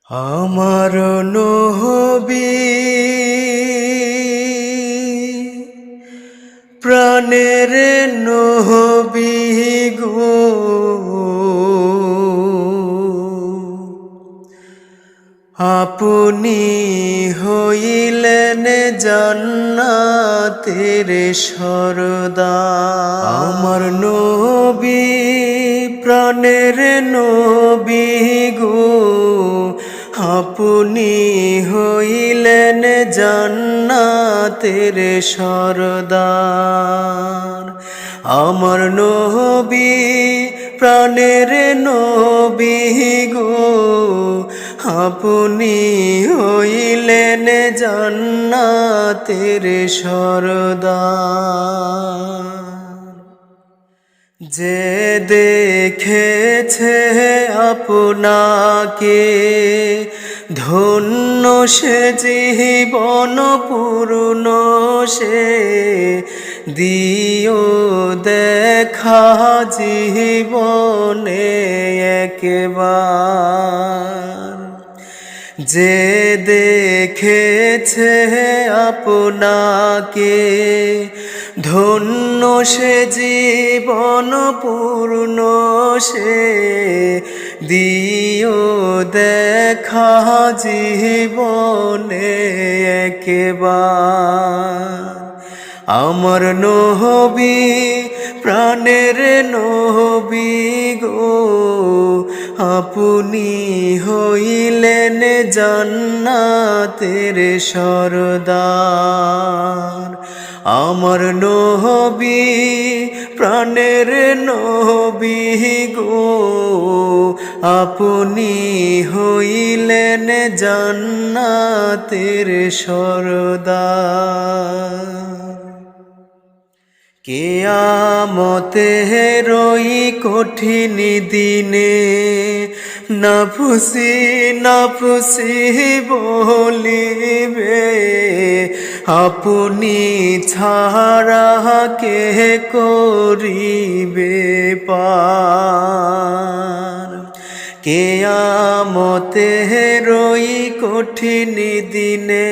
আমার নবী প্রাণের নবী গো, আপনি হইলেন জান্নাতের সরদার। আমার নবী প্রাণের নবী গো, আপনি হইলেন জান্নাতের সরদার। আমার নবী প্রাণের নবী গো, আপনি হইলেন জান্নাতের সরদার। যে দেখেছে আপনাকে ধন্য সে জীবন পূর্ণ সে, দিও দেখা জীবনে একবার। যে দেখেছে আপনাকে ধন্য সে জীবন পূর্ণ সে, দিও দেখা জীবনে একবার। আমার নবী প্রাণের নবী গো, আপনি হইলেন জান্নাতের সরদার। আমার নবী প্রাণের নবী গো, আপনি হইলেন জান্নাতের সরদার। কিয়ামতের ওই কঠিন দিনে নাফসি নাফসি বলিবে, আপনি ছাড়া কে করিবে পার। কিয়ামতের ওই কঠিন দিনে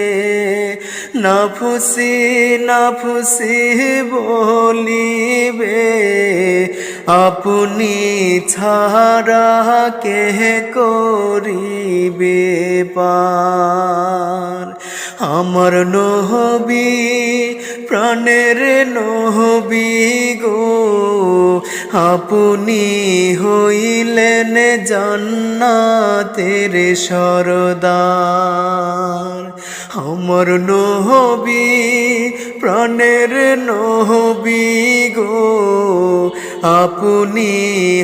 নাফসি নাফসি বলিবে, আপনি ছাড়া কে করিবে পার। আমার নবী প্রাণের নবী গো, আপনি হইলেন জান্নাতের সরদার। আমার নবী প্রাণের নবী গো, আপনি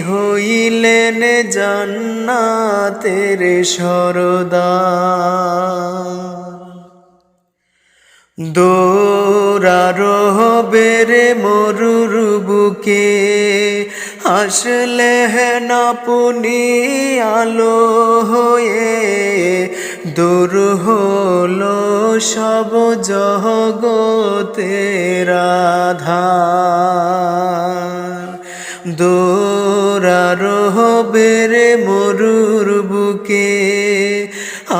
হইলেন জান্নাতের সরদার। দৌড়ারবের মরুর বুকে আসলে আপনি আলো হয়ে, দূর হলো সব জগতের আধার। দৌড়ারবের মরুর বুকে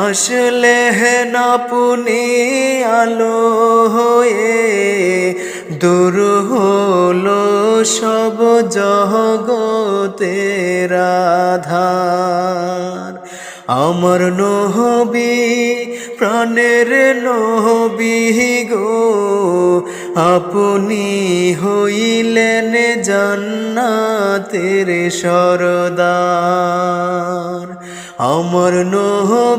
আসলে আপনি আলো হয়ে, দূর হলো সব জগতের আধার। আমার নবী প্রাণের নবী গো, আপনি হইলেন জান্নাতের সরদার। আমার নবী